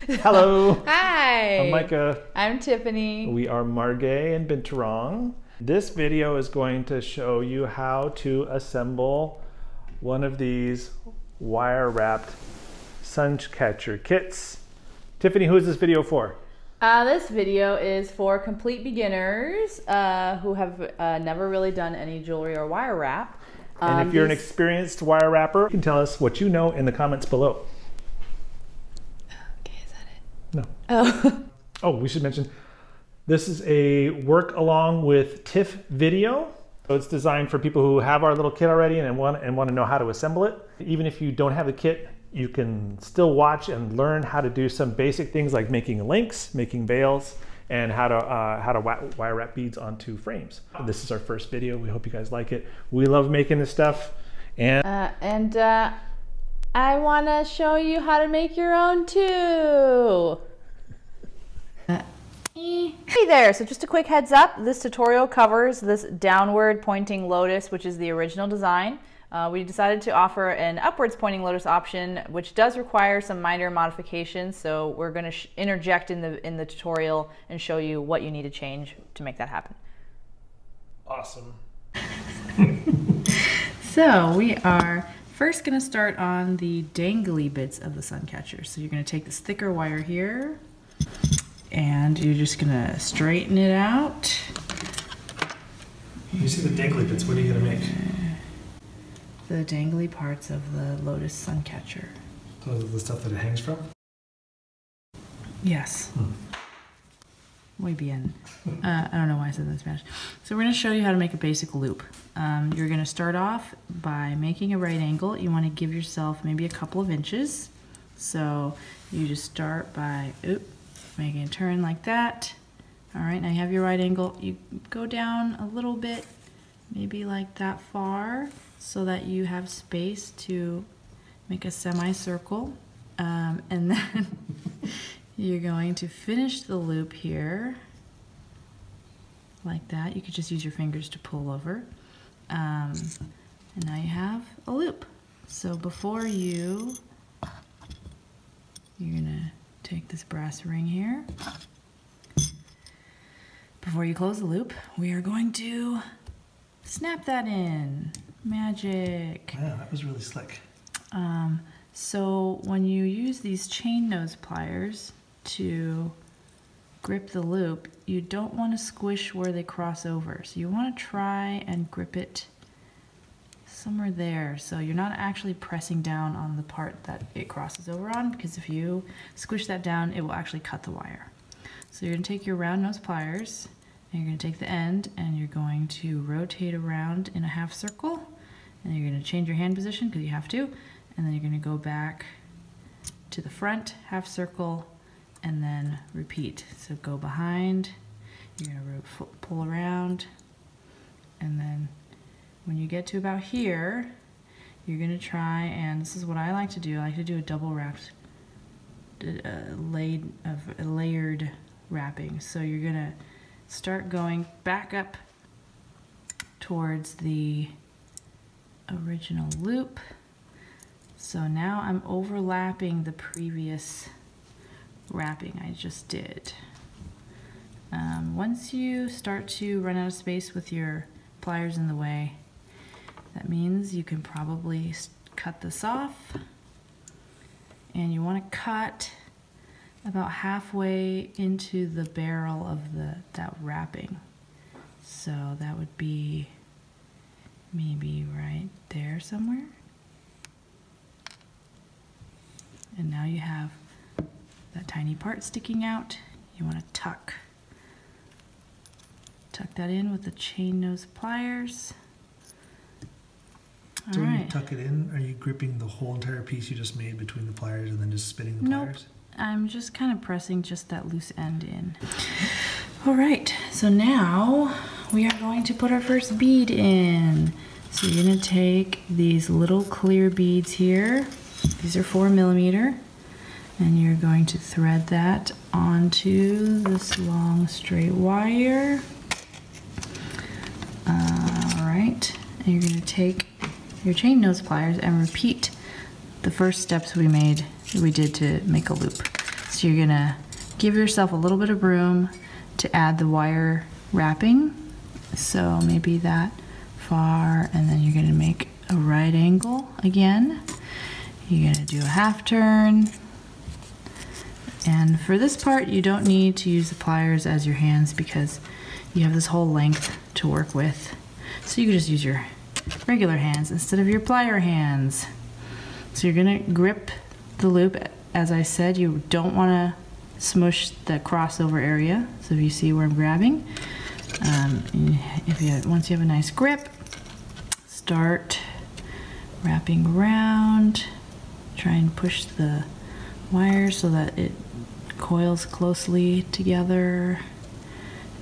Hello. Hi. I'm Micah. I'm Tiffany. We are Margay and Binturong. This video is going to show you how to assemble one of these wire-wrapped Suncatcher kits. Tiffany, who is this video for? This video is for complete beginners who have never really done any jewelry or wire wrap. And if you're an experienced wire wrapper, you can tell us what you know in the comments below. Okay, is that it? No. Oh. Oh, we should mention, this is a work along with Tiff video. So it's designed for people who have our little kit already and want to know how to assemble it. Even if you don't have the kit, you can still watch and learn how to do some basic things like making links, making veils, and how to wire wrap beads onto frames. This is our first video. We hope you guys like it. We love making this stuff. And I want to show you how to make your own too. Hey there, so just a quick heads up, this tutorial covers this downward pointing lotus, which is the original design. We decided to offer an upwards pointing lotus option, which does require some minor modifications, so we're going to interject in the tutorial and show you what you need to change to make that happen. awesome. So we are first going to start on the dangly bits of the Suncatcher. So you're going to take this thicker wire here, and you're just going to straighten it out. You see the dangly bits, what are you going to make? The dangly parts of the Lotus Suncatcher. Those are the stuff that it hangs from? Yes. Muy bien. I don't know why I said that in Spanish. So we're going to show you how to make a basic loop. You're going to start off by making a right angle. You want to give yourself maybe a couple of inches. So you just start by making a turn like that. All right, now you have your right angle. You go down a little bit, maybe like that far, so that you have space to make a semicircle. And then you're going to finish the loop here, like that. You could just use your fingers to pull over. And now you have a loop. So before you're gonna take this brass ring here. Before you close the loop, we are going to snap that in. Magic. Yeah, that was really slick. So when you use these chain nose pliers to grip the loop, you don't want to squish where they cross over. So you want to try and grip it somewhere there. So you're not actually pressing down on the part that it crosses over on, because if you squish that down, it will actually cut the wire. So you're going to take your round nose pliers, and you're going to take the end, and you're going to rotate around in a half circle, and you're going to change your hand position because you have to, and then you're going to go back to the front, half circle, and then repeat. So go behind, you're going to pull around, and then when you get to about here, you're going to try, and this is what I like to do, I like to do a double wrapped, layered wrapping. So you're going to start going back up towards the original loop. So now I'm overlapping the previous wrapping I just did. Once you start to run out of space with your pliers in the way, that means you can probably cut this off, and you want to cut about halfway into the barrel of that wrapping. So that would be maybe right there somewhere. And now you have that tiny part sticking out. You want to tuck that in with the chain nose pliers. So when you tuck it in, are you gripping the whole entire piece you just made between the pliers and then just spinning the pliers? I'm just kind of pressing just that loose end in. All right, so now we are going to put our first bead in. So you're going to take these little clear beads here. These are 4mm, and you're going to thread that onto this long straight wire. All right, and you're going to take your chain nose pliers and repeat the first steps we did to make a loop. So you're gonna give yourself a little bit of room to add the wire wrapping. So maybe that far, and then you're gonna make a right angle again. You're gonna do a half turn. And for this part, you don't need to use the pliers as your hands because you have this whole length to work with. So you can just use your regular hands instead of your plier hands. So you're gonna grip the loop. As I said, you don't wanna smush the crossover area. So if you see where I'm grabbing, once you have a nice grip, start wrapping around. Try and push the wire so that it coils closely together.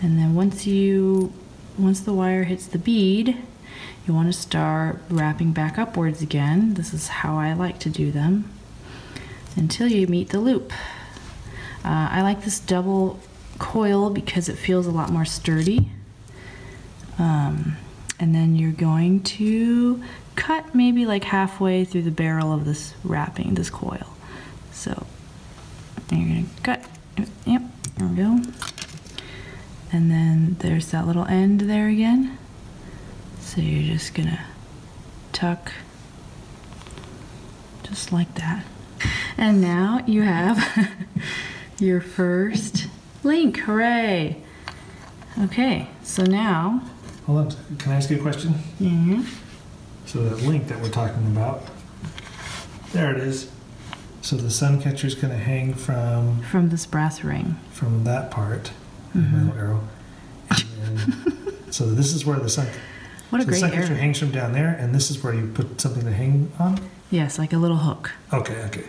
And then once the wire hits the bead, you want to start wrapping back upwards again. This is how I like to do them until you meet the loop. I like this double coil because it feels a lot more sturdy. And then you're going to cut maybe like halfway through the barrel of this wrapping, this coil. So you're gonna cut, yep, there we go. And then there's that little end there again. So you're just gonna tuck, just like that. And now you have your first link, hooray. Okay, so now. Hold on, can I ask you a question? Mm-hmm. So that link that we're talking about, there it is. So the Suncatcher is going to hang from this brass ring. From that part, my little arrow. And then, so this is where the What a great Suncatcher arrow. hangs from down there, and this is where you put something to hang on? Yes, like a little hook. Okay, okay.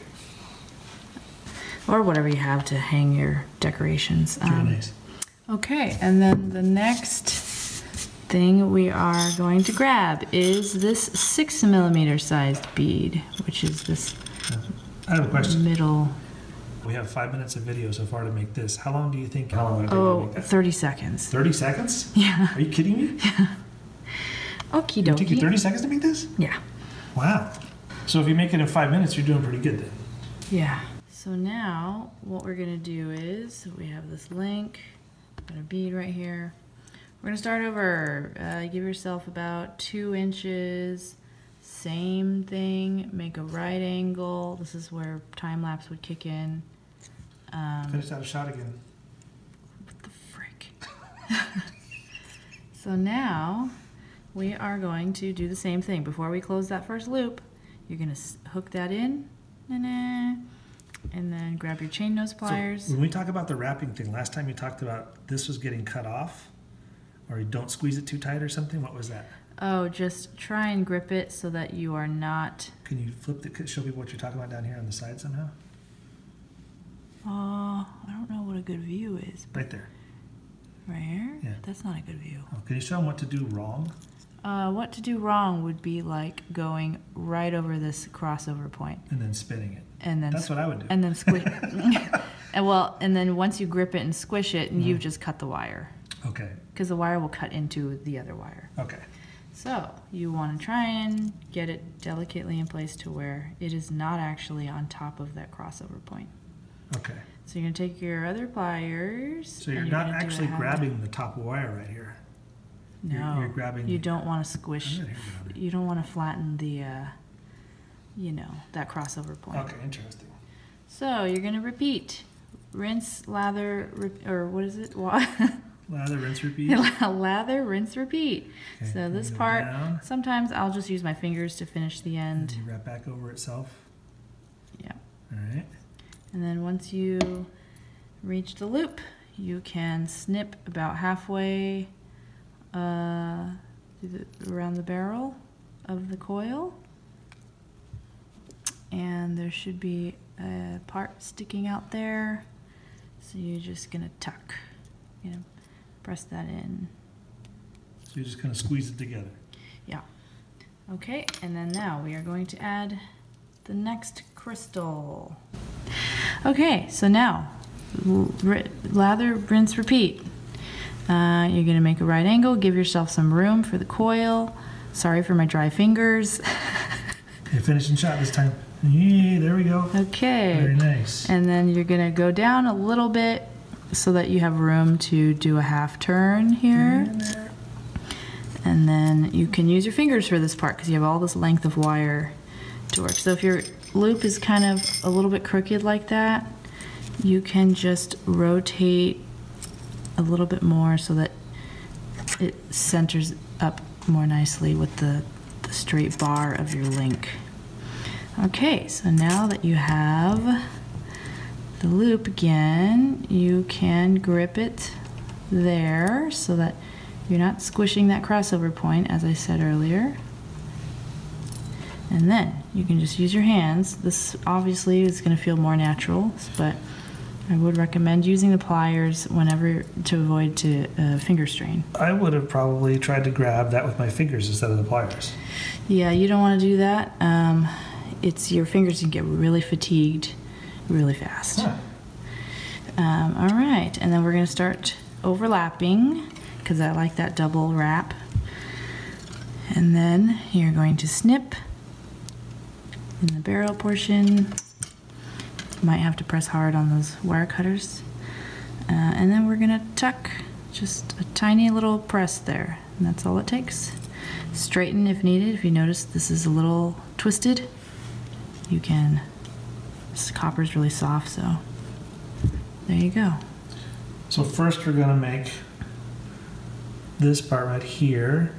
Or whatever you have to hang your decorations. Very nice. Okay, and then the next thing we are going to grab is this 6mm sized bead, which is this I have a question. middle. We have 5 minutes of video so far to make this. How long do you think? How long would it take Oh, to make that? 30 seconds. 30 seconds? Yeah. Are you kidding me? Okie It took you dokie. 30 seconds to make this? Yeah. Wow. So if you make it in 5 minutes, you're doing pretty good then. Yeah. So now what we're gonna do is we have this link, got a bead right here. We're gonna start over. Give yourself about 2 inches. Same thing. Make a right angle. This is where time lapse would kick in. Finish out a shot again. What the frick? So now we are going to do the same thing. Before we close that first loop, you're gonna hook that in, and then grab your chain nose pliers. So when we talk about the wrapping thing, last time you talked about this was getting cut off, or you don't squeeze it too tight or something. What was that? Oh, just try and grip it so that you are not. Can you flip the, show people what you're talking about down here on the side somehow? I don't know what a good view is. Right there. Right here? Yeah. That's not a good view. Oh, can you show them what to do wrong? What to do wrong would be like going right over this crossover point. And then spinning it. And then That's what I would do. And then squish. and then once you grip it and squish it, and you've just cut the wire. Okay. Because the wire will cut into the other wire. Okay. So you want to try and get it delicately in place to where it is not actually on top of that crossover point. Okay. So you're going to take your other pliers. So you're and not gonna do a actually half- grabbing the top wire right here. No, You're grabbing. you don't want to squish. I'm not here grabbing. You don't want to flatten the, that crossover point. Okay, interesting. So you're going to repeat. Rinse, lather, or what is it? Lather, rinse, repeat. Lather, rinse, repeat. Okay, So this go part, down. sometimes I'll just use my fingers to finish the And end. you wrap back over itself. Yeah. All right. And then once you reach the loop, you can snip about halfway around the barrel of the coil. And there should be a part sticking out there. So you're just gonna tuck, press that in. So you're just going to squeeze it together. Yeah. Okay, and then now we are going to add the next crystal. Okay, so now lather, rinse, repeat. You're gonna make a right angle, give yourself some room for the coil. Sorry for my dry fingers. Okay, finishing shot this time. Yeah, there we go. Okay. Very nice. And then you're gonna go down a little bit so that you have room to do a half turn here. And then you can use your fingers for this part because you have all this length of wire to work. So if your loop is kind of a little bit crooked like that, you can just rotate a little bit more so that it centers up more nicely with the straight bar of your link. Okay, so now that you have the loop again, you can grip it there so that you're not squishing that crossover point, as I said earlier. And then you can just use your hands. This obviously is going to feel more natural, but I would recommend using the pliers whenever to avoid finger strain. I would have probably tried to grab that with my fingers instead of the pliers. Yeah, you don't want to do that. It's your fingers can get really fatigued really fast. Huh. All right, and then we're going to start overlapping because I like that double wrap. And then you're going to snip in the barrel portion. You might have to press hard on those wire cutters. And then we're going to tuck just a tiny little press there, and that's all it takes. Straighten if needed. If you notice this is a little twisted, you can, this copper's really soft, so there you go. So first we're going to make this part right here,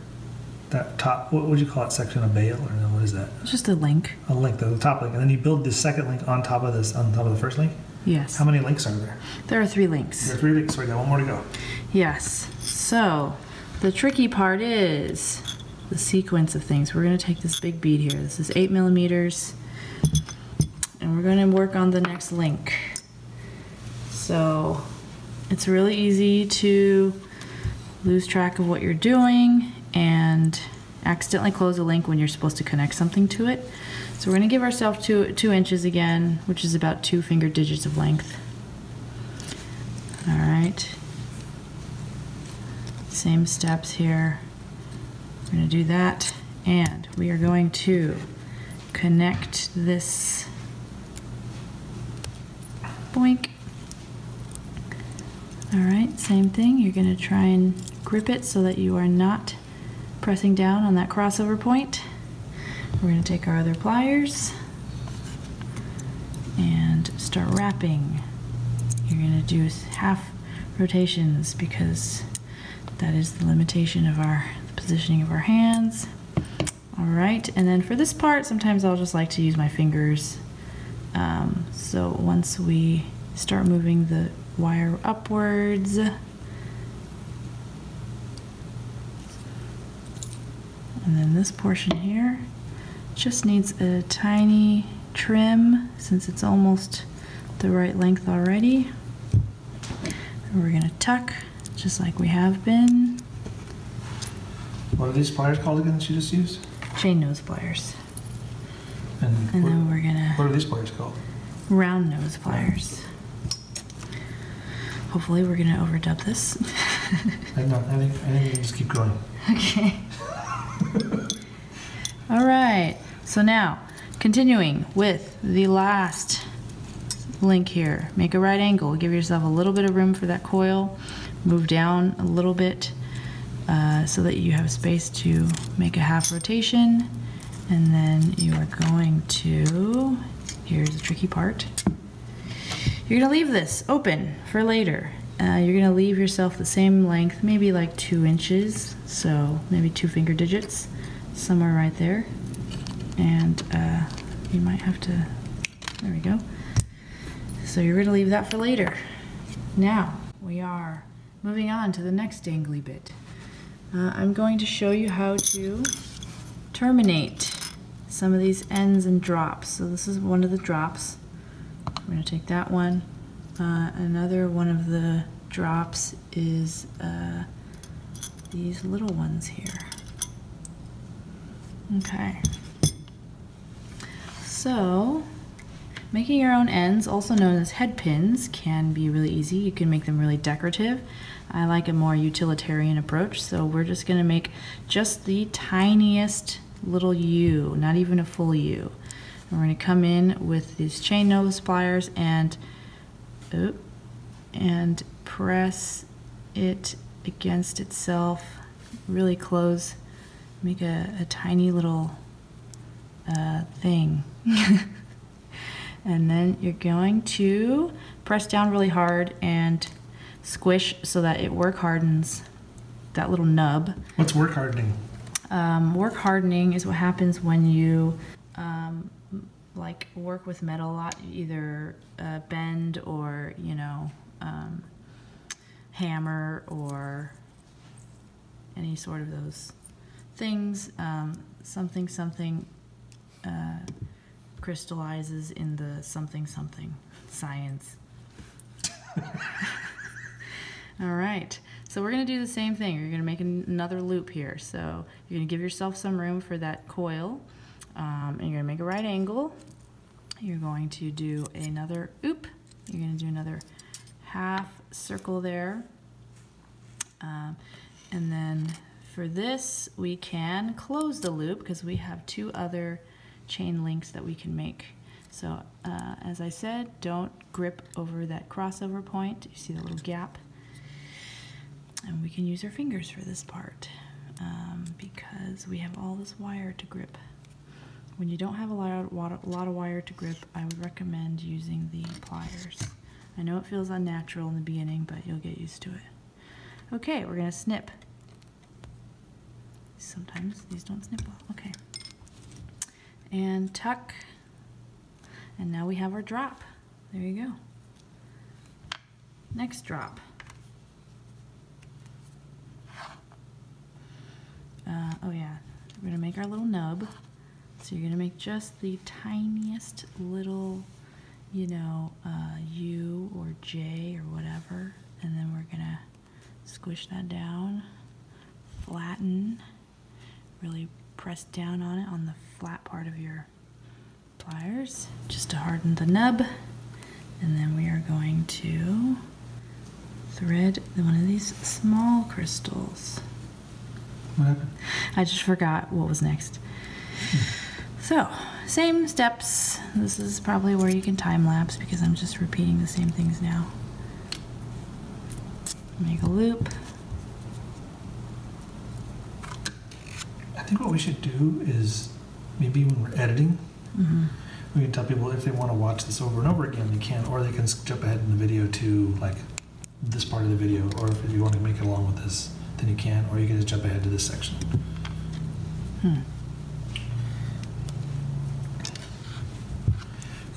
that top, what would you call it, section of bale, or no, what is that? It's just a link. A link, the top link, and then you build the second link on top of this, on top of the first link? Yes. How many links are there? There are 3 links. There are 3 links, so we got one more to go. Yes. So the tricky part is the sequence of things. We're going to take this big bead here. This is 8 millimeters, and we're going to work on the next link. So it's really easy to lose track of what you're doing and accidentally close a link when you're supposed to connect something to it. So we're going to give ourselves 2 inches again, which is about 2 finger digits of length. All right. Same steps here. We're going to do that, and we are going to connect this. Boink. All right, same thing. You're going to try and grip it so that you are not pressing down on that crossover point. We're going to take our other pliers and start wrapping. You're going to do half rotations because that is the limitation of our positioning of our hands. All right, and then for this part, sometimes I'll just like to use my fingers. So once we start moving the wire upwards, and then this portion here just needs a tiny trim since it's almost the right length already. And we're going to tuck just like we have been. What are these pliers called again that you just used? Chain nose pliers. And then we're going to... What are these pliers called? Round nose pliers. Hopefully we're going to overdub this. I think we can just keep going. Okay. All right. So now, continuing with the last link here. Make a right angle. Give yourself a little bit of room for that coil. Move down a little bit so that you have space to make a half rotation. And then you are going to, here's the tricky part. You're going to leave this open for later. You're going to leave yourself the same length, maybe like 2 inches, so maybe 2 finger digits, somewhere right there. And you might have to, there we go. So you're going to leave that for later. Now we are moving on to the next dangly bit. I'm going to show you how to terminate some of these ends and drops. So this is one of the drops. We're going to take that one. Another one of the drops is these little ones here. Okay. So, making your own ends, also known as head pins, can be really easy. You can make them really decorative. I like a more utilitarian approach, so we're just going to make just the tiniest little U, not even a full U. We're going to come in with these chain nose pliers and press it against itself really close. Make a tiny little thing. And then you're going to press down really hard and squish so that it work hardens that little nub. What's work hardening? Work hardening is what happens when you like work with metal a lot, either bend or, you know, hammer or any sort of those things. Something crystallizes in the something science. All right, so we're going to do the same thing. You're going to make another loop here. So you're going to give yourself some room for that coil, and you're going to make a right angle. You're going to do another You're going to do another half circle there. And then for this, we can close the loop because we have 2 other chain links that we can make. So as I said, don't grip over that crossover point. You see the little gap? And we can use our fingers for this part because we have all this wire to grip. When you don't have a lot of wire to grip, I would recommend using the pliers. I know it feels unnatural in the beginning, but you'll get used to it. Okay, we're going to snip. Sometimes these don't snip well. Okay. And tuck. And now we have our drop. There you go. Next drop. Oh yeah, we're gonna make our little nub. So you're gonna make just the tiniest little, you know, U or J or whatever. And then we're gonna squish that down, flatten, really press down on it on the flat part of your pliers just to harden the nub. And then we are going to thread one of these small crystals. What happened? I just forgot what was next. So, same steps. This is probably where you can time lapse because I'm just repeating the same things now. Make a loop. I think what we should do is maybe when we're editing, we can tell people if they want to watch this over and over again, they can, or they can jump ahead in the video to like this part of the video, or if you want to make it along with this, then you can, or you can just jump ahead to this section.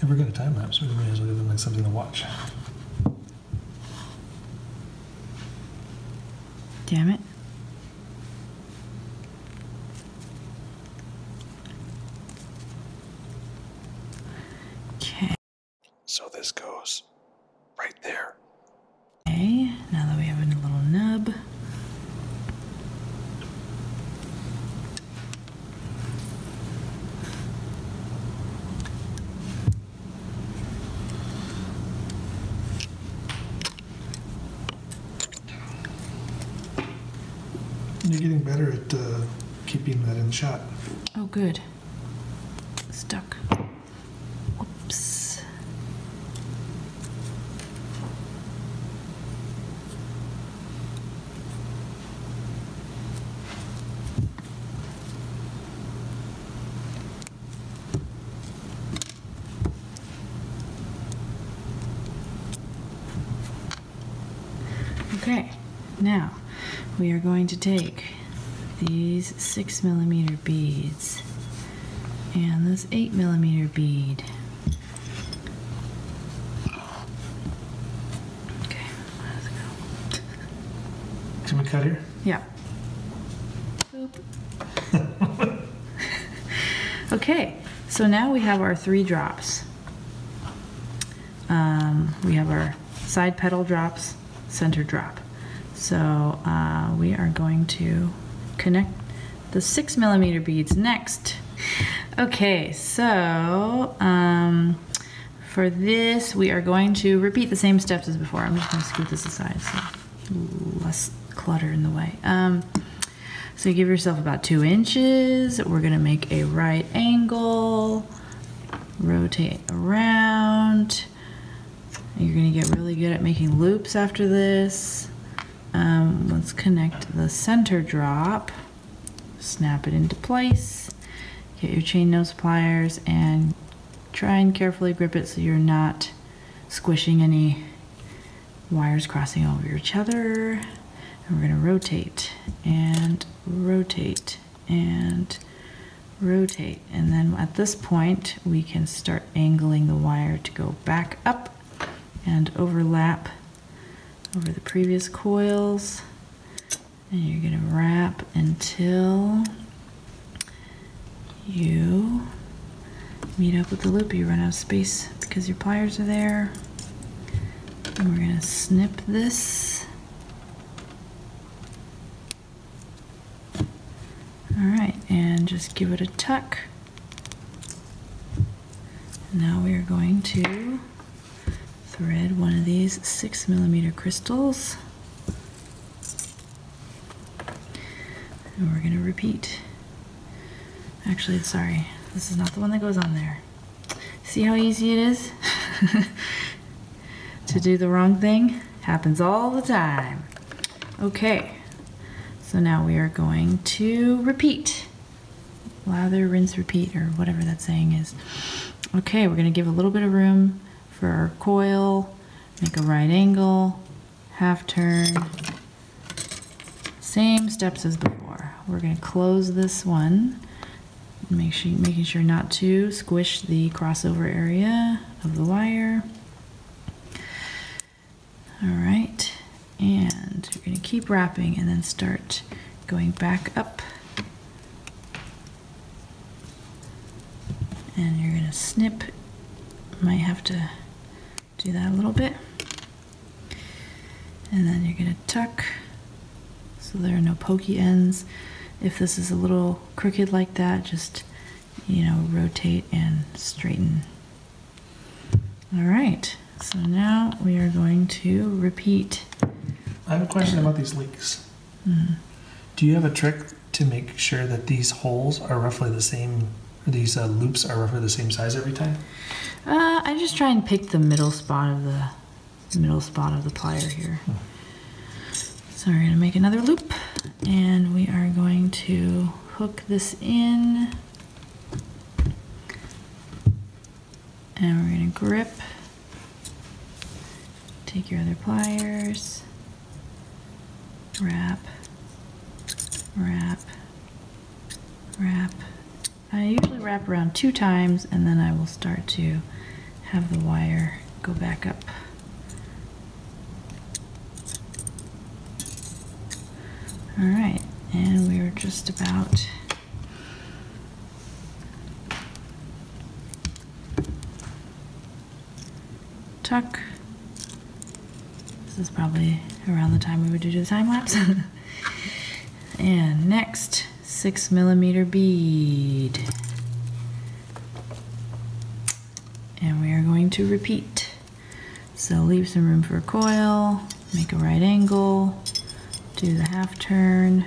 If we're going to time lapse, we may as well give them like something to watch. Damn it. Okay. So this goes right there. Okay, now that we have a little nub. You're getting better at keeping that in the shot. Oh, good. Stuck. Whoops. Okay, now we are going to take these 6mm beads and this 8mm bead. Okay, how does it go? Can we cut here? Yeah. Boop. Okay, so now we have our 3 drops. We have our side petal drops, center drop. So we are going to connect the 6mm beads next. Okay, so for this we are going to repeat the same steps as before. I'm just going to scoot this aside so less clutter in the way. So you give yourself about 2 inches. We're going to make a right angle. rotate around. You're gonna get really good at making loops after this. Let's connect the center drop, snap it into place, get your chain nose pliers and try and carefully grip it so you're not squishing any wires crossing over each other. And we're gonna rotate and rotate and rotate. And then at this point, we can start angling the wire to go back up and overlap over the previous coils. And you're gonna wrap until you meet up with the loop. You run out of space because your pliers are there. And we're gonna snip this. All right, and just give it a tuck. Now we are going to thread one of these 6mm crystals. And we're gonna repeat. Actually, sorry, this is not the one that goes on there. See how easy it is? To do the wrong thing happens all the time. Okay, so now we are going to repeat. Lather, rinse, repeat, or whatever that saying is. Okay, we're gonna give a little bit of room for our coil, make a right angle, half turn, same steps as before. We're gonna close this one, making sure not to squish the crossover area of the wire. All right, and you're gonna keep wrapping and then start going back up. And you're gonna snip, might have to do that a little bit. And then you're gonna tuck so there are no pokey ends. If this is a little crooked like that, just, you know, rotate and straighten. All right, so now we are going to repeat. I have a question about these leaks. Mm-hmm. Do you have a trick to make sure that these holes are roughly the same, or these loops are roughly the same size every time? I just try and pick the middle spot of the plier here. So we're gonna make another loop, and we are going to hook this in, and we're gonna grip. Take your other pliers, wrap, wrap, wrap. I usually wrap around 2 times, and then I will start to have the wire go back up. All right, and we're just about tuck. This is probably around the time we would do the time lapse. And next, 6mm bead. And we are going to repeat. So leave some room for a coil, make a right angle, do the half turn,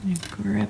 and grip.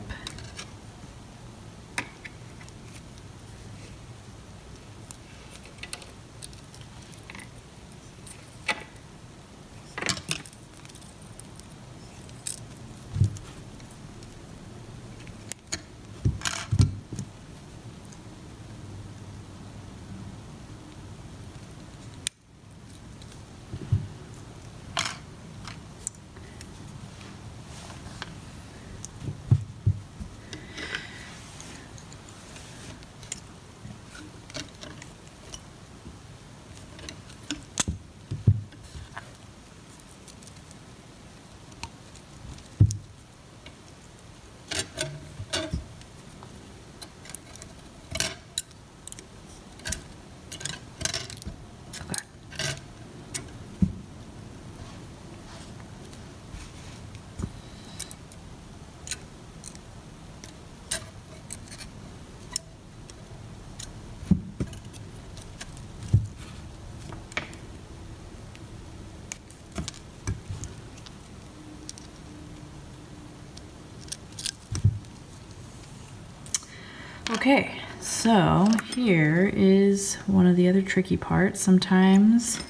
Okay, so here is one of the other tricky parts. Sometimes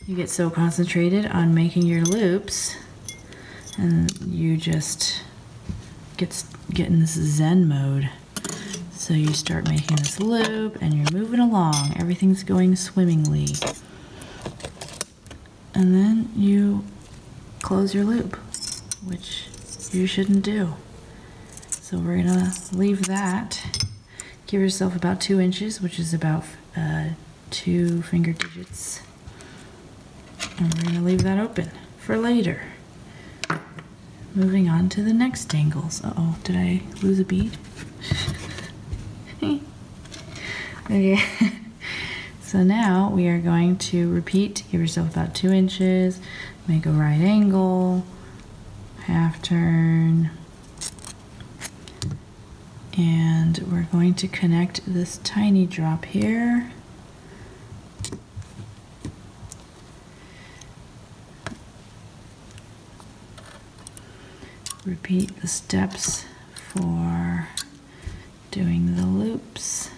you get so concentrated on making your loops and you just get in this Zen mode. So you start making this loop and you're moving along. Everything's going swimmingly. And then you close your loop, which you shouldn't do. So we're gonna leave that. Give yourself about 2 inches, which is about 2 finger digits. And we're gonna leave that open for later. Moving on to the next dangles. Uh-oh, did I lose a bead? Okay. So now we are going to repeat. Give yourself about 2 inches. Make a right angle, half turn. And we're going to connect this tiny drop here. Repeat the steps for doing the loops.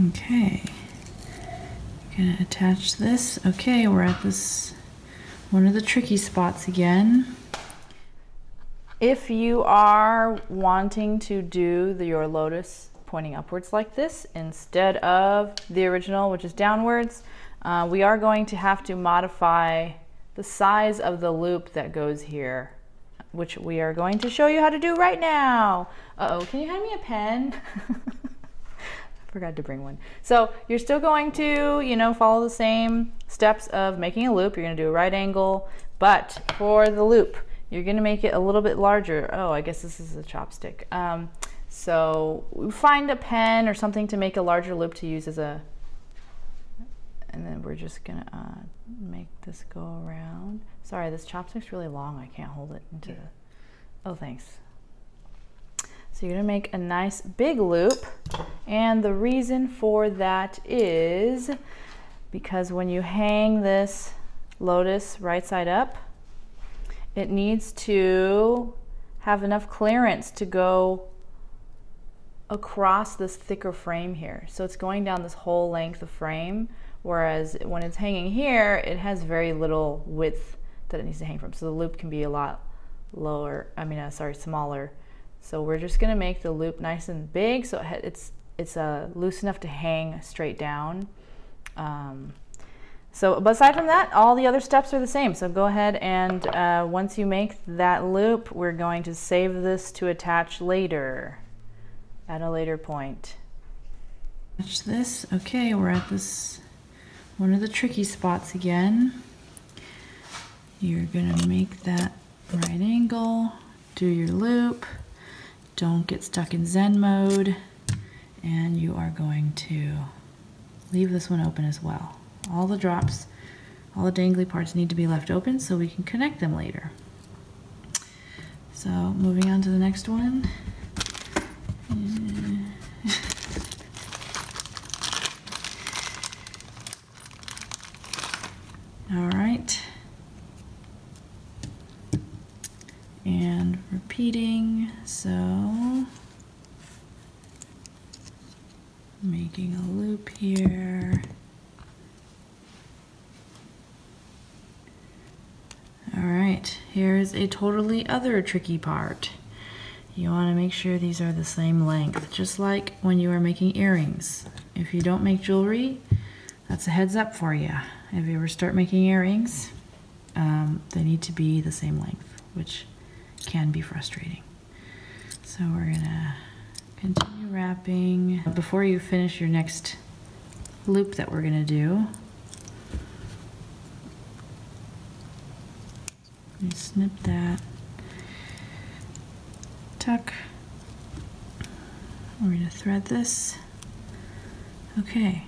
Okay, gonna attach this. Okay, we're at this one of the tricky spots again. If you are wanting to do your Lotus pointing upwards like this instead of the original, which is downwards, we are going to have to modify the size of the loop that goes here, which we are going to show you how to do right now. Uh-oh, can you hand me a pen? Forgot to bring one. So you're still going to, you know, follow the same steps of making a loop. You're going to do a right angle, but for the loop, you're going to make it a little bit larger. Oh, I guess this is a chopstick. So find a pen or something to make a larger loop to use as a, and then we're just going to make this go around. Sorry, this chopstick's really long. I can't hold it into the, oh, thanks. So you're gonna make a nice big loop, and the reason for that is because when you hang this Lotus right side up, it needs to have enough clearance to go across this thicker frame here. So it's going down this whole length of frame, whereas when it's hanging here, it has very little width that it needs to hang from. So the loop can be a lot lower, smaller. So we're just gonna make the loop nice and big so it's loose enough to hang straight down. But aside from that, all the other steps are the same. So go ahead and once you make that loop, we're going to save this to attach later, at a later point. Attach this. Okay, we're at this one of the tricky spots again. You're gonna make that right angle, do your loop. Don't get stuck in Zen mode, and you are going to leave this one open as well. All the drops, all the dangly parts need to be left open so we can connect them later. So moving on to the next one. All right. And repeating, so making a loop here. All right, here's a totally other tricky part. You want to make sure these are the same length, just like when you are making earrings. If you don't make jewelry, that's a heads up for you. If you ever start making earrings, they need to be the same length, which can be frustrating. So we're gonna continue wrapping. Before you finish your next loop that we're gonna do, you snip that, tuck. We're gonna thread this. Okay.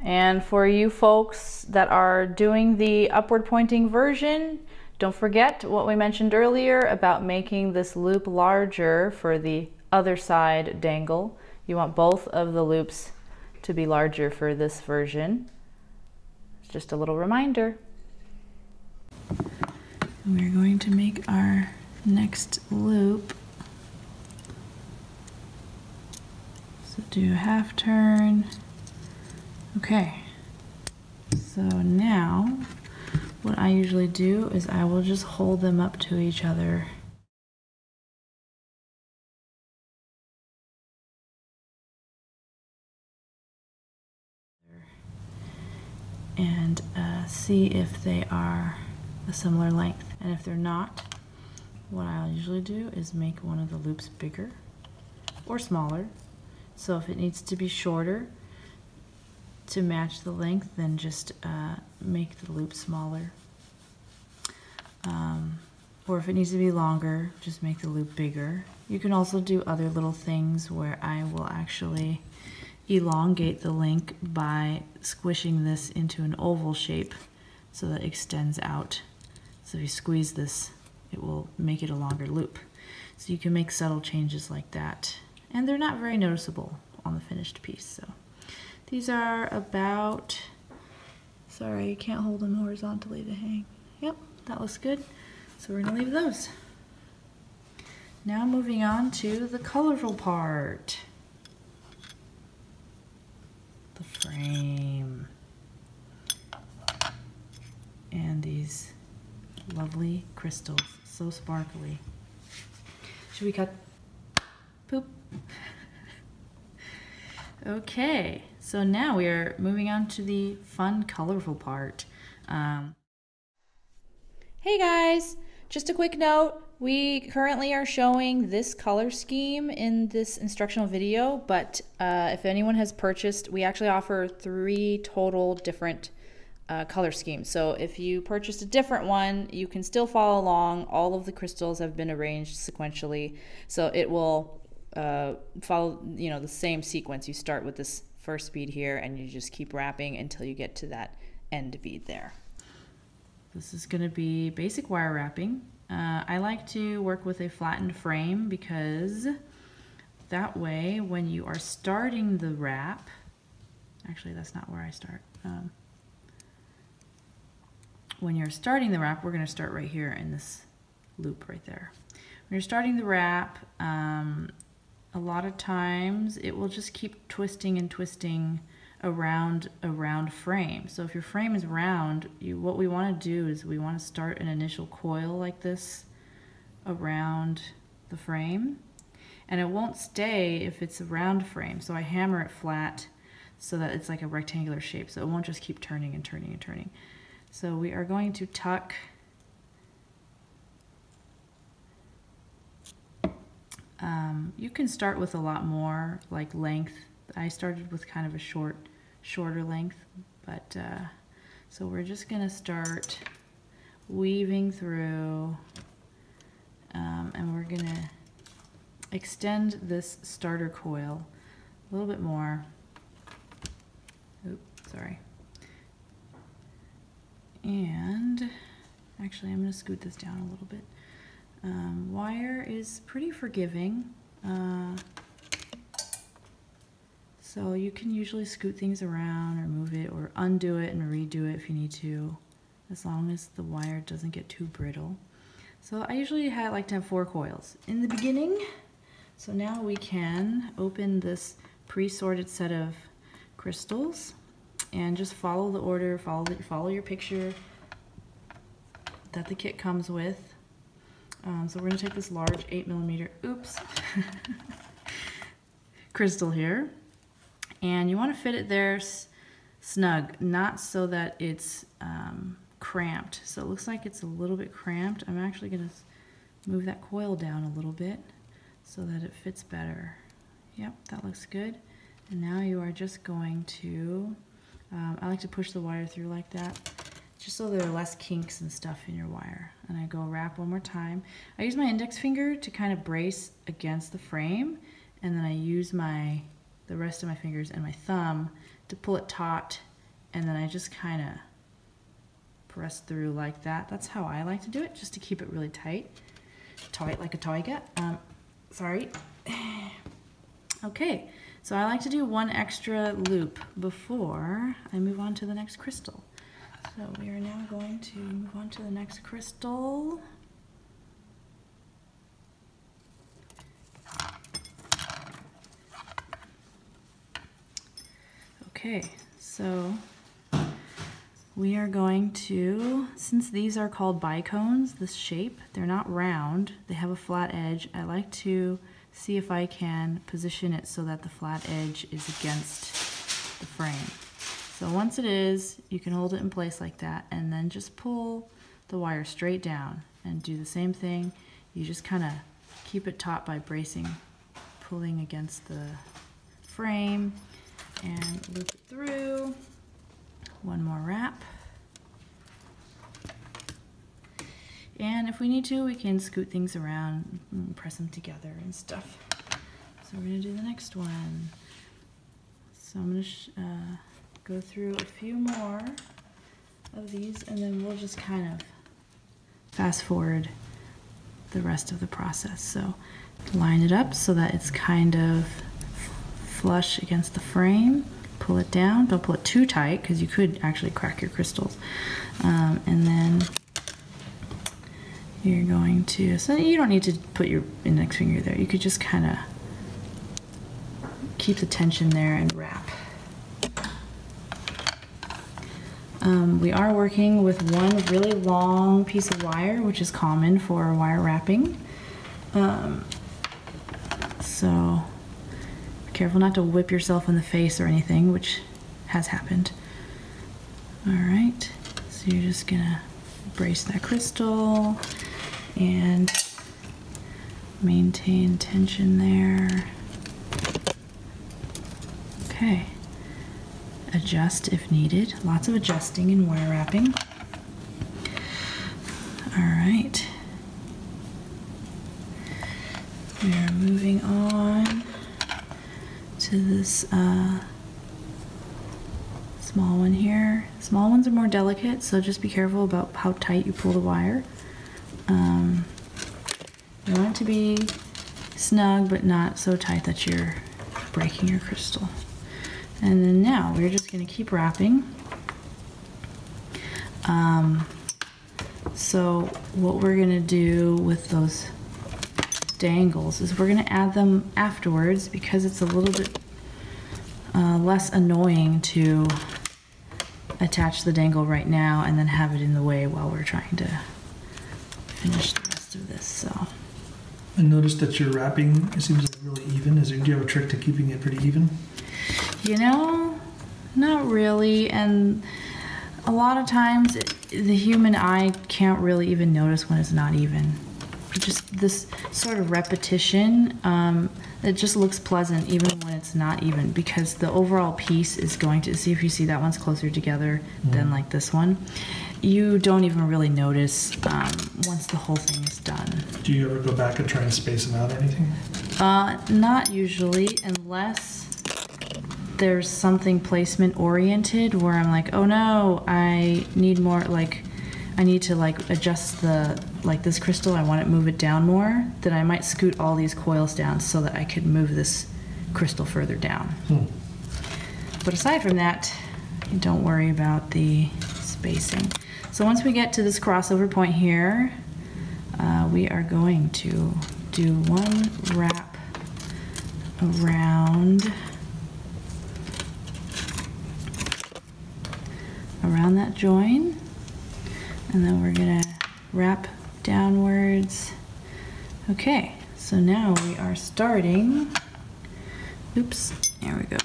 And for you folks that are doing the upward pointing version, don't forget what we mentioned earlier about making this loop larger for the other side dangle. You want both of the loops to be larger for this version. It's just a little reminder. We're going to make our next loop. So do a half turn. Okay, so now what I usually do is I will just hold them up to each other. And see if they are a similar length. And if they're not, what I'll usually do is make one of the loops bigger or smaller. So if it needs to be shorter to match the length, then just make the loop smaller. Or if it needs to be longer, just make the loop bigger. You can also do other little things where I will actually elongate the link by squishing this into an oval shape so that it extends out. So if you squeeze this, it will make it a longer loop. So you can make subtle changes like that. And they're not very noticeable on the finished piece. So these are about, sorry, you can't hold them horizontally to hang. Yep, that looks good. So we're gonna leave those. Now moving on to the colorful part. The frame. And these lovely crystals, so sparkly. Should we cut? Poop. Okay, so now we are moving on to the fun, colorful part. Hey guys, just a quick note. We currently are showing this color scheme in this instructional video, but if anyone has purchased, we actually offer 3 total different color schemes. So if you purchased a different one, you can still follow along. All of the crystals have been arranged sequentially, so it will follow, you know, the same sequence. You start with this first bead here and you just keep wrapping until you get to that end bead there. This is going to be basic wire wrapping. I like to work with a flattened frame because that way when you are starting the wrap, actually that's not where I start. When you're starting the wrap, we're going to start right here in this loop right there. When you're starting the wrap, a lot of times it will just keep twisting and twisting around a round frame. So if your frame is round, what we want to do is we want to start an initial coil like this around the frame, and it won't stay if it's a round frame. So I hammer it flat so that it's like a rectangular shape, so it won't just keep turning and turning and turning. So we are going to tuck you can start with a lot more like length. I started with kind of a shorter length, but so we're just gonna start weaving through, and we're gonna extend this starter coil a little bit more. Oops, sorry. And actually I'm gonna scoot this down a little bit. Wire is pretty forgiving. So you can usually scoot things around or move it or undo it and redo it if you need to, as long as the wire doesn't get too brittle. So I usually like to have 4 coils in the beginning. So now we can open this pre-sorted set of crystals and just follow the order, follow your picture that the kit comes with. So we're going to take this large 8mm, oops, crystal here, and you want to fit it there snug, not so that it's cramped. So it looks like it's a little bit cramped. I'm actually going to move that coil down a little bit so that it fits better. Yep, that looks good. And now you are just going to, I like to push the wire through like that, just so there are less kinks and stuff in your wire. And I go wrap one more time. I use my index finger to kind of brace against the frame, and then I use the rest of my fingers and my thumb to pull it taut and then I just kind of press through like that. That's how I like to do it, just to keep it really tight. Tight like a tiger. Sorry. Okay, so I like to do one extra loop before I move on to the next crystal. So we are now going to move on to the next crystal. Okay, so we are going to, since these are called bicones, this shape, they're not round, they have a flat edge. I like to see if I can position it so that the flat edge is against the frame. So once it is, you can hold it in place like that and then just pull the wire straight down and do the same thing. You just kind of keep it taut by bracing, pulling against the frame, and loop it through. One more wrap. And if we need to, we can scoot things around and press them together and stuff. So we're gonna do the next one. So I'm gonna go through a few more of these, and then we'll just kind of fast forward the rest of the process. So line it up so that it's kind of flush against the frame. Pull it down. Don't pull it too tight because you could actually crack your crystals. And then you're going to, so you don't need to put your index finger there. You could just kind of keep the tension there and wrap. We are working with one really long piece of wire, which is common for wire wrapping. So be careful not to whip yourself in the face or anything, which has happened. All right, so you're just gonna brace that crystal and maintain tension there. Okay. Adjust if needed. Lots of adjusting in wire wrapping. All right. We are moving on to this small one here. Small ones are more delicate, so just be careful about how tight you pull the wire. You want it to be snug, but not so tight that you're breaking your crystal. And then now we're just going to keep wrapping. So what we're going to do with those dangles is we're going to add them afterwards because it's a little bit less annoying to attach the dangle right now and then have it in the way while we're trying to finish the rest of this. So I noticed that your wrapping, it seems like really even. Do you have a trick to keeping it pretty even? You know, not really, and a lot of times the human eye can't really even notice when it's not even. Just this sort of repetition, it just looks pleasant even when it's not even, because the overall piece is going to, see if you see that one's closer together than like this one. You don't even really notice once the whole thing is done. Do you ever go back and try and space them out or anything? Not usually, unless there's something placement oriented where I'm like, oh no, I need more, like I need to like adjust the, like this crystal, I want to move it down more, then I might scoot all these coils down so that I could move this crystal further down. But aside from that, don't worry about the spacing. So once we get to this crossover point here, we are going to do one wrap around that join, and then we're gonna wrap downwards. Okay, so now we are starting, oops, there we go.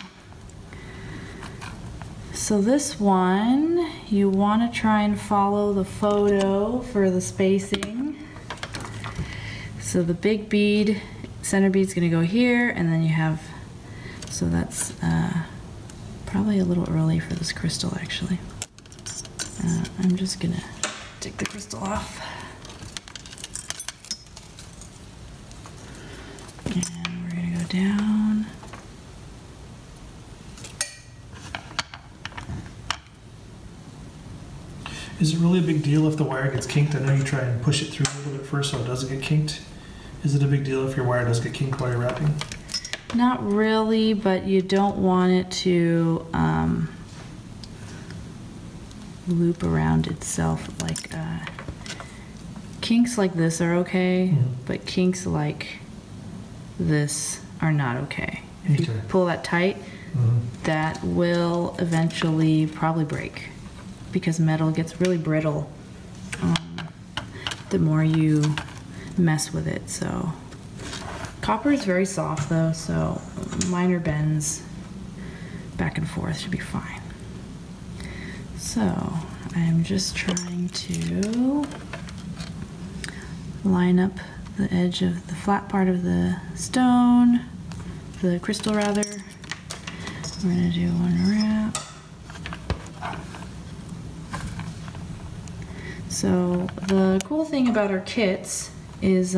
So this one, you want to try and follow the photo for the spacing. So the big bead, center bead's gonna go here, and then you have, so that's probably a little early for this crystal actually. I'm just gonna take the crystal off. And we're gonna go down. Is it really a big deal if the wire gets kinked? I know you try and push it through a little bit first so it doesn't get kinked. Is it a big deal if your wire does get kinked while you're wrapping? Not really, but you don't want it to loop around itself. Like kinks like this are okay, but kinks like this are not okay. If you pull that tight, that will eventually probably break because metal gets really brittle the more you mess with it. So copper is very soft though, so minor bends back and forth should be fine. So I'm just trying to line up the edge of the flat part of the stone, the crystal rather. We're gonna do one wrap. So the cool thing about our kits is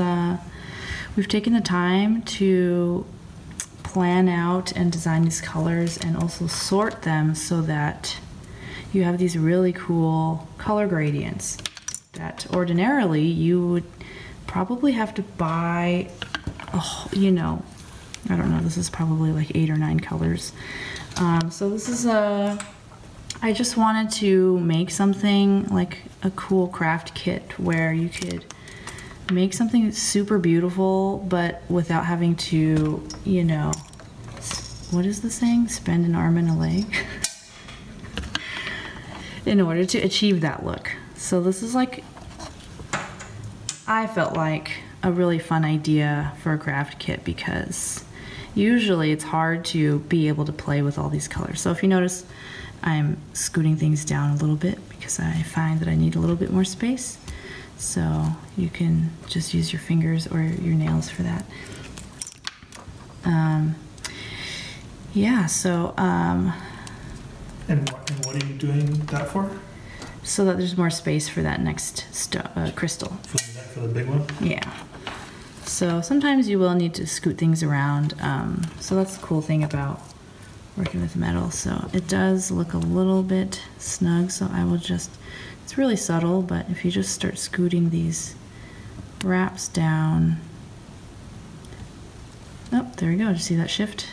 we've taken the time to plan out and design these colors and also sort them so that you have these really cool color gradients that ordinarily you would probably have to buy, you know, I don't know, this is probably like 8 or 9 colors. So this is I just wanted to make something like a cool craft kit where you could make something super beautiful, but without having to, you know, what is the saying? Spend an arm and a leg in order to achieve that look. So this is like, I felt like a really fun idea for a craft kit because usually it's hard to be able to play with all these colors. So if you notice, I'm scooting things down a little bit because I find that I need a little bit more space. So you can just use your fingers or your nails for that. Yeah, so... And what are you doing that for? So that there's more space for that next crystal. For the big one? Yeah. So sometimes you will need to scoot things around. So that's the cool thing about working with metal. So it does look a little bit snug, so I will just, it's really subtle, but if you just start scooting these wraps down, oh, there we go, did you see that shift?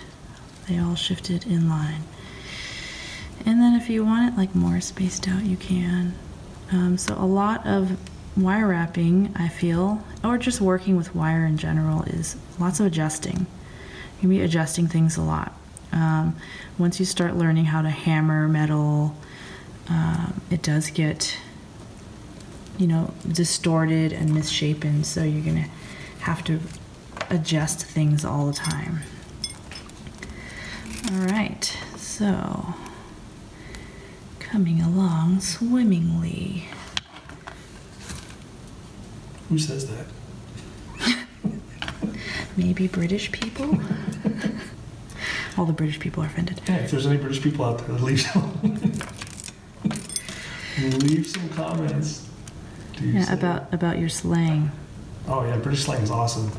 They all shifted in line. And then if you want it like more spaced out, you can. So a lot of wire wrapping, I feel, or just working with wire in general, is lots of adjusting. You can be adjusting things a lot. Once you start learning how to hammer metal, it does get, you know, distorted and misshapen, so you're gonna have to adjust things all the time. All right, so coming along swimmingly. Who says that? Maybe British people? All the British people are offended. Yeah, if there's any British people out there, leave some comments. Yeah, about your slang. Oh yeah, British slang is awesome.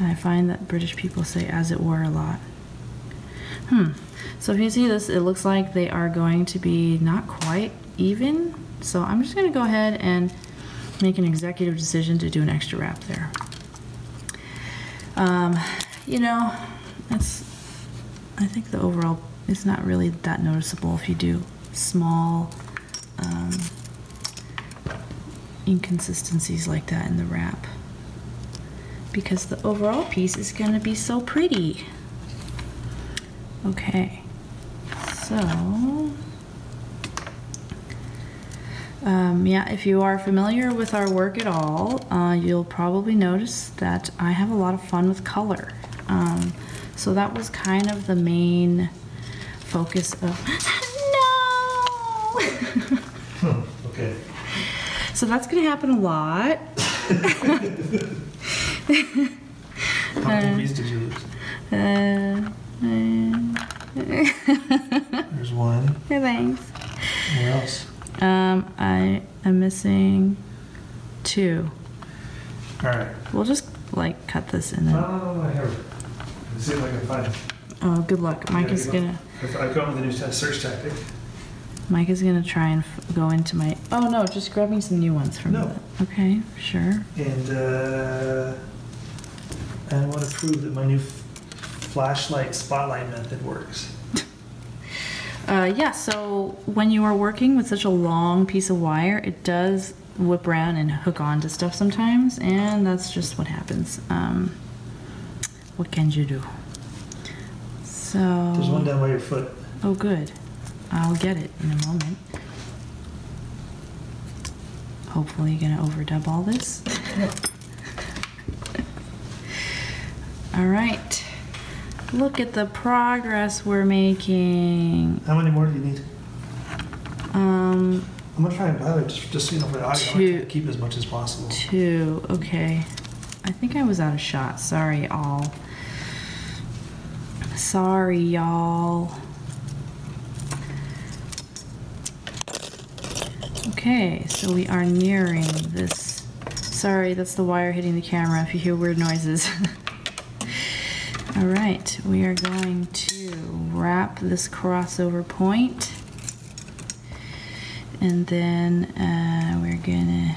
I find that British people say "as it were" a lot. So if you see this, it looks like they are going to be not quite even. So I'm just going to go ahead and make an executive decision to do an extra wrap there. You know, I think the overall is not really that noticeable if you do small inconsistencies like that in the wrap, because the overall piece is going to be so pretty. Okay, so yeah, if you are familiar with our work at all, you'll probably notice that I have a lot of fun with color. So that was kind of the main focus of no. Okay. So that's gonna happen a lot. How many beads did you lose? There's one. Yeah, thanks. Where else? I am missing 2. All right. We'll just like cut this in there. No, I have it. Let's see if I can find it. Oh, good luck. Mike is gonna. I've come with a new search tactic. Mike is gonna try and go into my. Oh no, just grab me some new ones from. No. Okay, sure. And I want to prove that my new flashlight spotlight method works. Yeah. So when you are working with such a long piece of wire, it does whip around and hook onto stuff sometimes, and that's just what happens. What can you do? So. There's one down by your foot. Oh, good. I'll get it in a moment. Hopefully you're gonna overdub all this. All right. Look at the progress we're making. How many more do you need? I'm gonna try and buy it just so you know for the audio. I'm gonna try to keep as much as possible. 2. Okay. I think I was out of shot. Sorry, all. Sorry, y'all. Okay, so we are nearing this. Sorry, that's the wire hitting the camera if you hear weird noises. All right, we are going to wrap this crossover point, and then we're gonna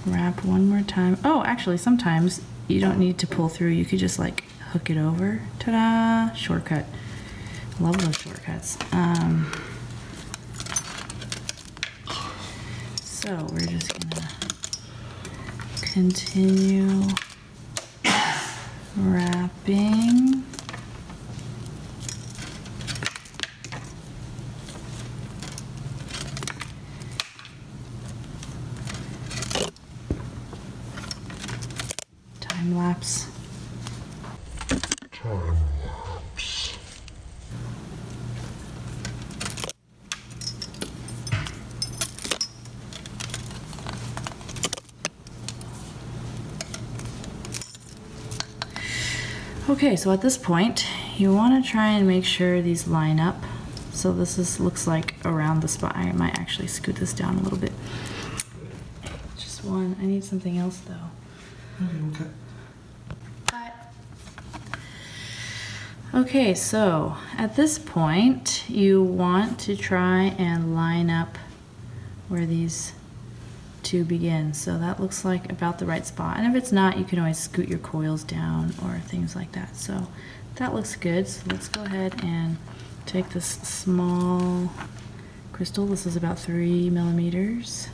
wrap one more time. Oh, actually, sometimes you don't need to pull through. You could just like hook it over. Ta-da! Shortcut. Love those shortcuts. So we're just gonna continue wrapping. Time lapse. Okay, so at this point, you want to try and make sure these line up. So this looks like around the spot. I might actually scoot this down a little bit. Just one. I need something else though. Okay. Okay, so at this point, you want to try and line up where these two begin. So that looks like about the right spot. And if it's not, you can always scoot your coils down or things like that. So that looks good. So let's go ahead and take this small crystal. This is about 3 millimeters.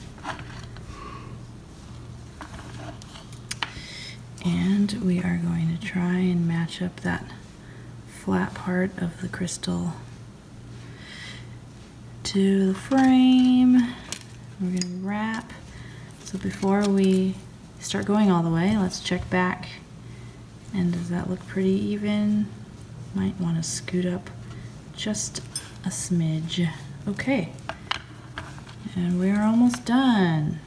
And we are going to try and match up that flat part of the crystal to the frame. We're going to wrap. So before we start going all the way, let's check back. And does that look pretty even? Might want to scoot up just a smidge. Okay. And we're almost done.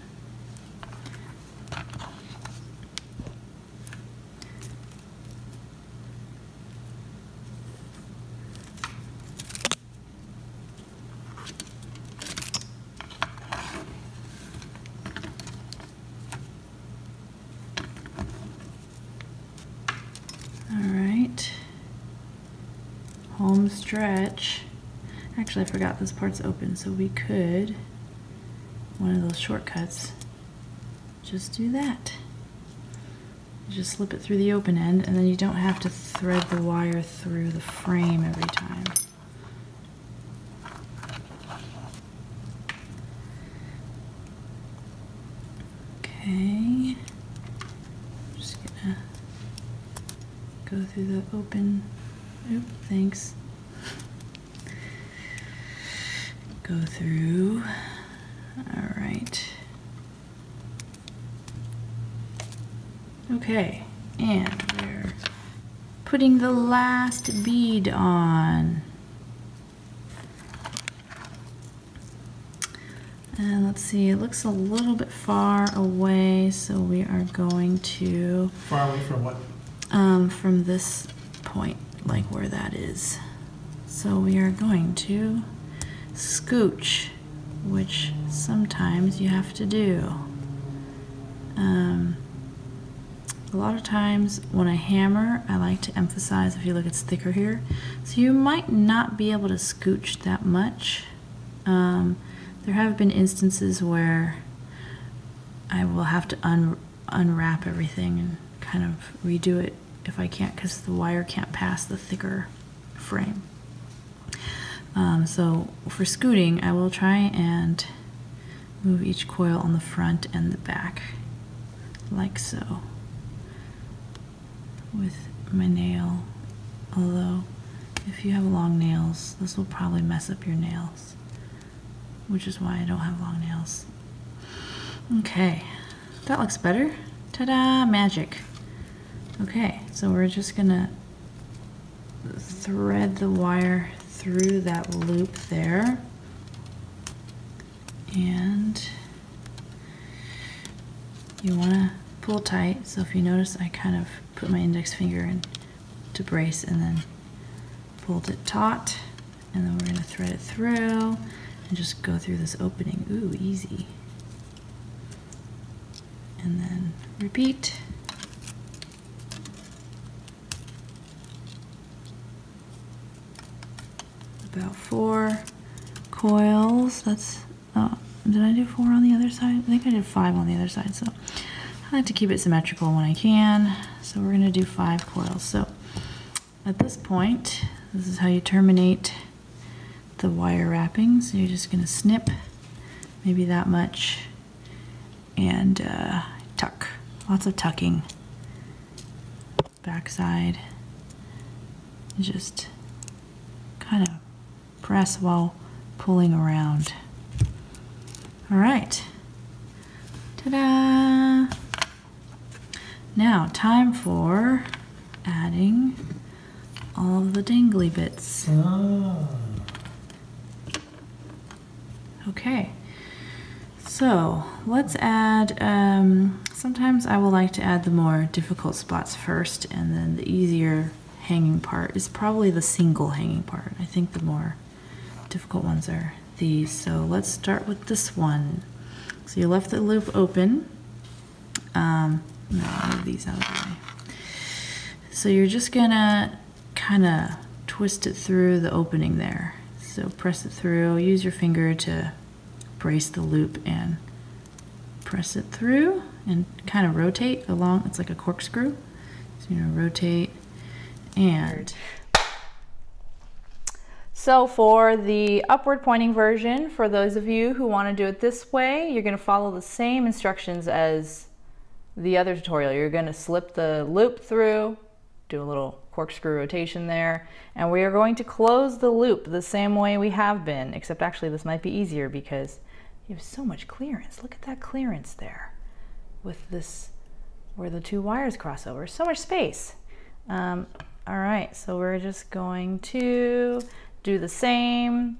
Home stretch. Actually, I forgot this part's open, so we could, one of those shortcuts, just do that. Just slip it through the open end, and then you don't have to thread the wire through the frame every time. Okay. Just gonna go through the open. Oop, thanks. Go through. All right. Okay, and we're putting the last bead on. And let's see, it looks a little bit far away, so we are going to... Far away from what? From this point, like where that is. So we are going to scooch, which sometimes you have to do. A lot of times when I hammer, I like to emphasize, if you look, it's thicker here. So you might not be able to scooch that much. There have been instances where I will have to unwrap everything and kind of redo it if I can't, because the wire can't pass the thicker frame. So for scooting, I will try and move each coil on the front and the back, like so, with my nail. Although, if you have long nails, this will probably mess up your nails, which is why I don't have long nails. Okay, that looks better. Ta-da, magic. Okay, so we're just gonna thread the wire through that loop there. And you wanna pull tight. So if you notice, I kind of put my index finger in to brace and then pulled it taut. And then we're gonna thread it through and just go through this opening. Ooh, easy. And then repeat. About 4 coils. That's, did I do 4 on the other side? I think I did 5 on the other side. So I like to keep it symmetrical when I can. So we're gonna do 5 coils. So at this point, this is how you terminate the wire wrapping. So you're just gonna snip maybe that much and tuck. Lots of tucking. Backside. Just kind of press while pulling around. All right. Ta-da! Now, time for adding all of the dangly bits. Okay. So, let's add, sometimes I will like to add the more difficult spots first, and then the easier hanging part is probably the single hanging part. I think the more difficult ones are these. So let's start with this one. So you left the loop open. No, move these out of the way. So you're just gonna kind of twist it through the opening there. So press it through, use your finger to brace the loop and press it through and kind of rotate along. It's like a corkscrew. So you're gonna rotate and so for the upward pointing version, for those of you who want to do it this way, you're going to follow the same instructions as the other tutorial. You're going to slip the loop through, do a little corkscrew rotation there, and we are going to close the loop the same way we have been, except actually this might be easier because you have so much clearance. Look at that clearance there with this, where the 2 wires cross over. So much space. All right, so we're just going to do the same,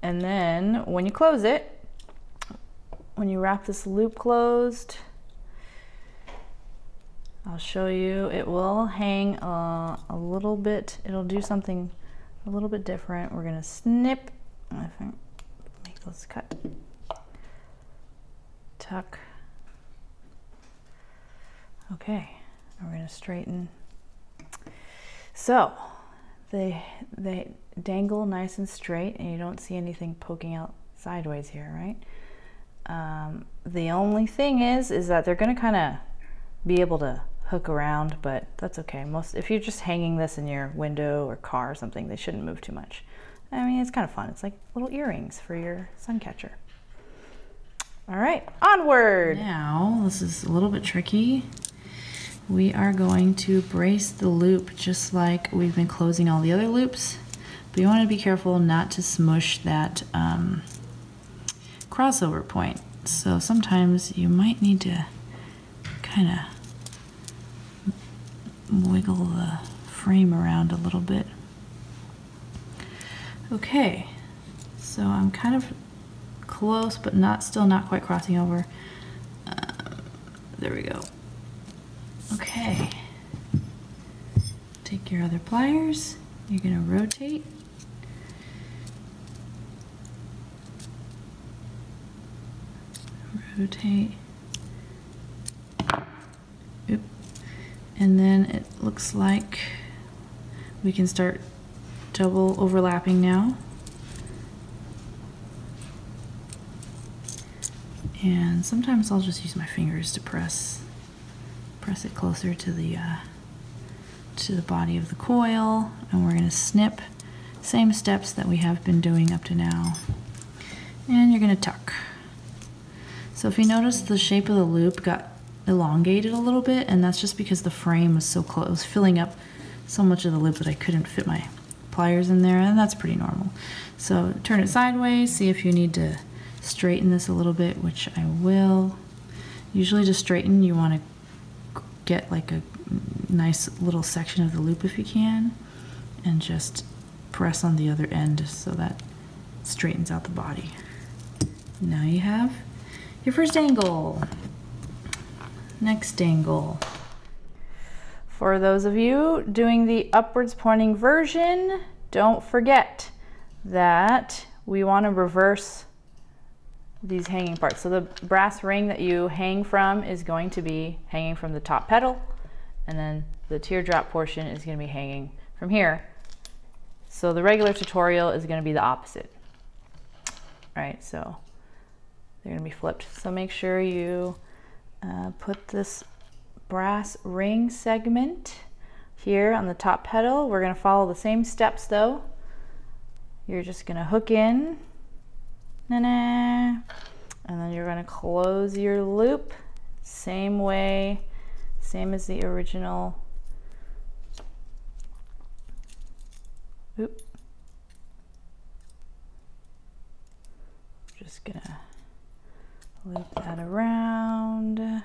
and then when you close it, when you wrap this loop closed, I'll show you, it will hang a little bit, it'll do something a little bit different. We're gonna snip, I think, make this cut, tuck, okay, and we're gonna straighten. So they dangle nice and straight, and you don't see anything poking out sideways here, right? The only thing is that they're going to kind of be able to hook around, but that's okay. If you're just hanging this in your window or car or something, they shouldn't move too much. I mean, it's kind of fun. It's like little earrings for your Suncatcher. All right, onward. Now, this is a little bit tricky. We are going to brace the loop just like we've been closing all the other loops, but you want to be careful not to smush that crossover point. So sometimes you might need to kind of wiggle the frame around a little bit. Okay, so I'm kind of close, but still not quite crossing over. There we go. Okay, take your other pliers, you're going to rotate, oop, and then it looks like we can start double overlapping now. And sometimes I'll just use my fingers to press it closer to the body of the coil, and we're going to snip. Same steps that we have been doing up to now. And you're going to tuck. So if you notice, the shape of the loop got elongated a little bit, and that's just because the frame was so close. It was filling up so much of the loop that I couldn't fit my pliers in there, and that's pretty normal. So turn it sideways, see if you need to straighten this a little bit, which I will. Usually to straighten, you want to get like a nice little section of the loop if you can, and just press on the other end so that straightens out the body. Now you have your first angle. Next angle. For those of you doing the upwards pointing version, don't forget that we want to reverse these hanging parts. So the brass ring that you hang from is going to be hanging from the top pedal, and then the teardrop portion is going to be hanging from here. So the regular tutorial is going to be the opposite. Right, so they're going to be flipped. So make sure you put this brass ring segment here on the top pedal. We're going to follow the same steps though. You're just going to hook in, and then you're going to close your loop same way, same as the original. Oop. Just going to loop that around.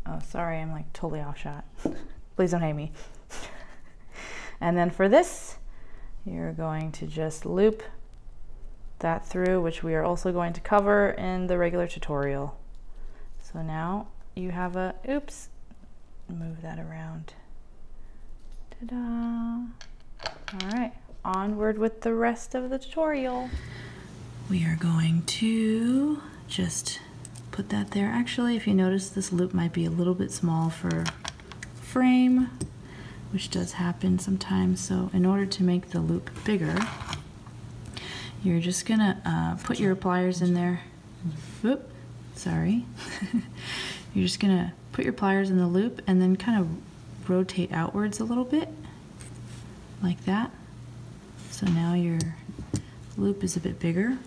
Oh, sorry, I'm like totally off shot. Please don't hate me. And then for this, you're going to just loop that through, which we are also going to cover in the regular tutorial. So now you have a, oops, move that around. Ta-da! All right, onward with the rest of the tutorial. We are going to just put that there. Actually, if you notice, this loop might be a little bit small for frame, which does happen sometimes. So in order to make the loop bigger, you're just gonna put your pliers in there. Whoop, sorry. You're just gonna put your pliers in the loop and then kind of rotate outwards a little bit, like that. So now your loop is a bit bigger.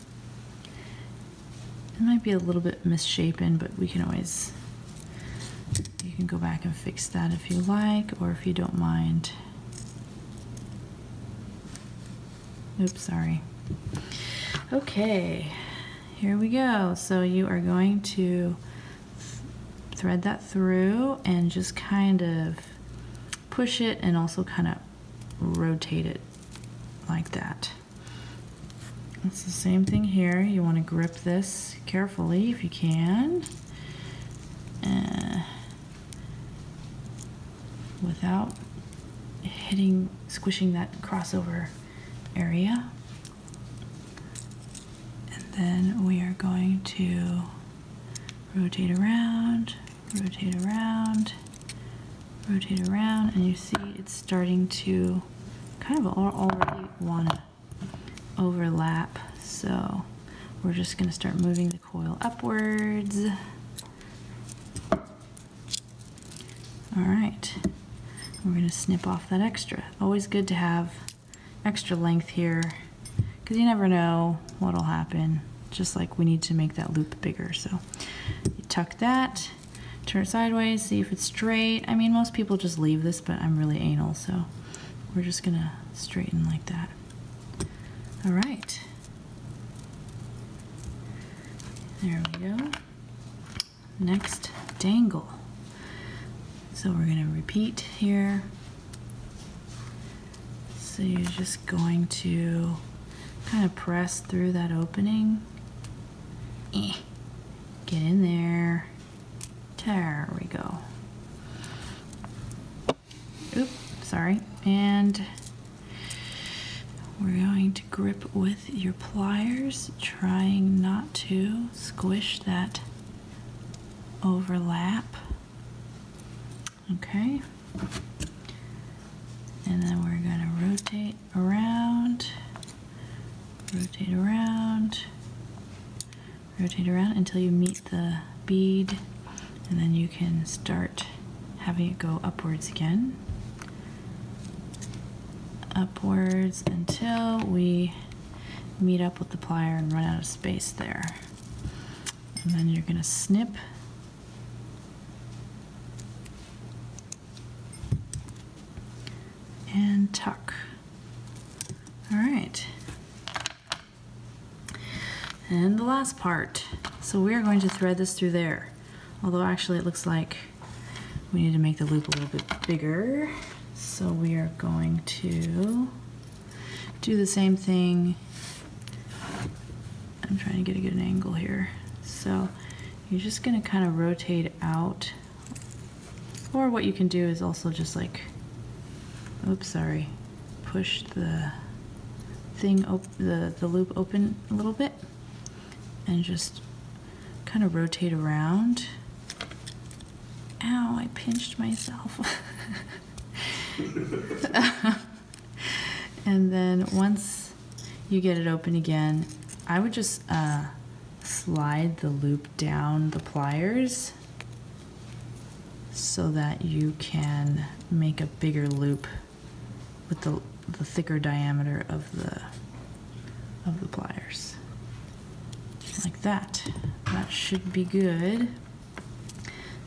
It might be a little bit misshapen, but we can always, you can go back and fix that if you like, or if you don't mind. Oops, sorry. Okay, here we go. So you are going to thread that through and just kind of push it and also kind of rotate it like that. It's the same thing here. You want to grip this carefully if you can, without squishing that crossover area. And then we are going to rotate around, rotate around, rotate around, and you see it's starting to kind of already want to overlap. So we're just going to start moving the coil upwards. All right, we're going to snip off that extra. Always good to have extra length here, because you never know what'll happen. Just like we need to make that loop bigger. So you tuck that, turn it sideways, see if it's straight. I mean, most people just leave this, but I'm really anal, so we're just gonna straighten like that. All right. There we go. Next, dangle. So we're gonna repeat here. So you're just going to kind of press through that opening. Get in there. There we go. Oop, sorry. And we're going to grip with your pliers, trying not to squish that overlap. Okay. And then we're gonna rotate around, rotate around, rotate around until you meet the bead, and then you can start having it go upwards again. Upwards until we meet up with the plier and run out of space there. And then you're gonna snip and tuck. All right. And the last part. So we're going to thread this through there. Although actually it looks like we need to make the loop a little bit bigger. So we are going to do the same thing. I'm trying to get a good angle here. So you're just gonna kind of rotate out. Or what you can do is also just like, oops, sorry, push the thing, the loop open a little bit and just kind of rotate around. Ow, I pinched myself. And then once you get it open again, I would just slide the loop down the pliers so that you can make a bigger loop with the thicker diameter of the pliers. Like that. That should be good.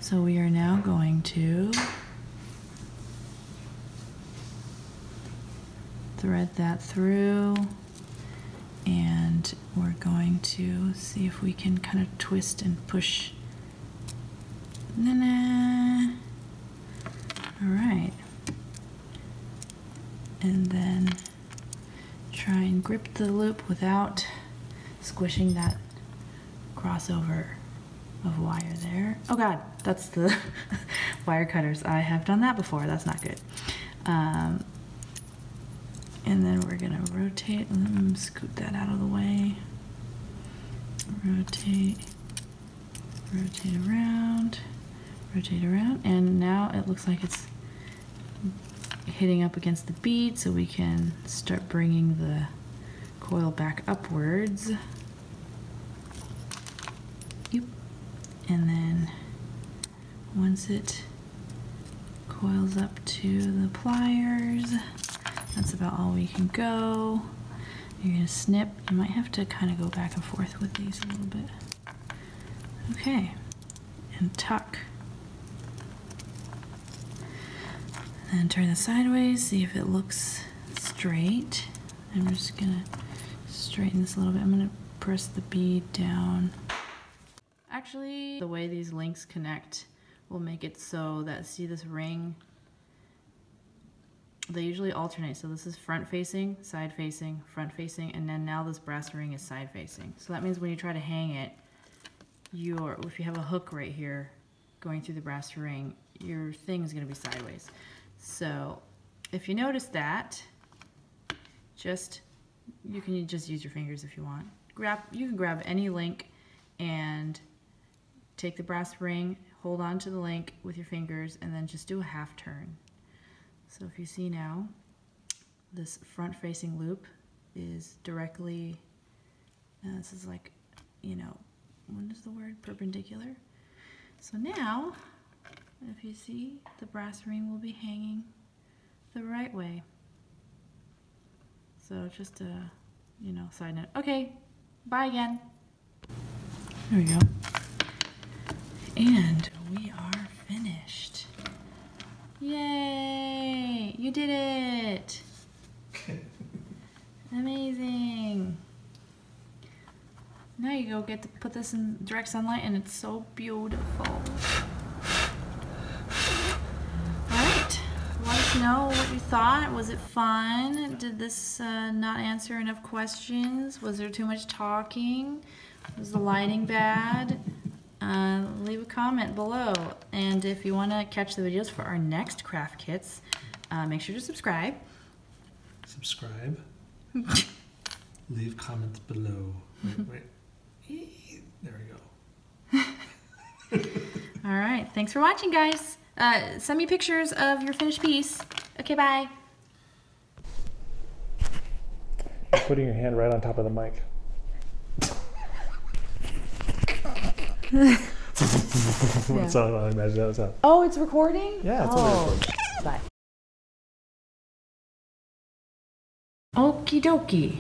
So we are now going to thread that through, and we're going to see if we can kind of twist and push. Na-na. All right. And then try and grip the loop without squishing that crossover of wire there. Oh God, that's the wire cutters. I have done that before. That's not good. And then we're gonna rotate. Scoot that out of the way. Rotate, rotate around, and now it looks like it's hitting up against the bead, so we can start bringing the coil back upwards. Yep. And then once it coils up to the pliers, that's about all we can go. You're gonna snip. You might have to kind of go back and forth with these a little bit. Okay, and tuck. And turn this sideways, see if it looks straight. I'm just gonna straighten this a little bit. I'm gonna press the bead down. Actually, the way these links connect will make it so that, see this ring? They usually alternate. So this is front facing, side facing, front facing, and then now this brass ring is side facing. So that means when you try to hang it, if you have a hook right here going through the brass ring, your thing is gonna be sideways. So if you notice that, you can just use your fingers if you want. You can grab any link and take the brass ring, hold on to the link with your fingers, and then just do a half turn. So if you see now, this front facing loop is directly, this is like, you know, what is the word? Perpendicular. So now, if you see, the brass ring will be hanging the right way. So just a, you know, side note. Okay, bye again. There we go. And we are finished. Yay! You did it! Amazing. Now you go get to put this in direct sunlight and it's so beautiful. Alright, let us know what you thought. Was it fun? Did this not answer enough questions? Was there too much talking? Was the lighting bad? Leave a comment below. And if you want to catch the videos for our next craft kits, make sure to subscribe. Subscribe. Leave comments below. Wait. There we go. All right. Thanks for watching, guys. Send me pictures of your finished piece. Okay, bye. Putting your hand right on top of the mic. That's all I imagine that sound. Oh, it's recording? Yeah, it's totally recording. Bye. Okie dokie.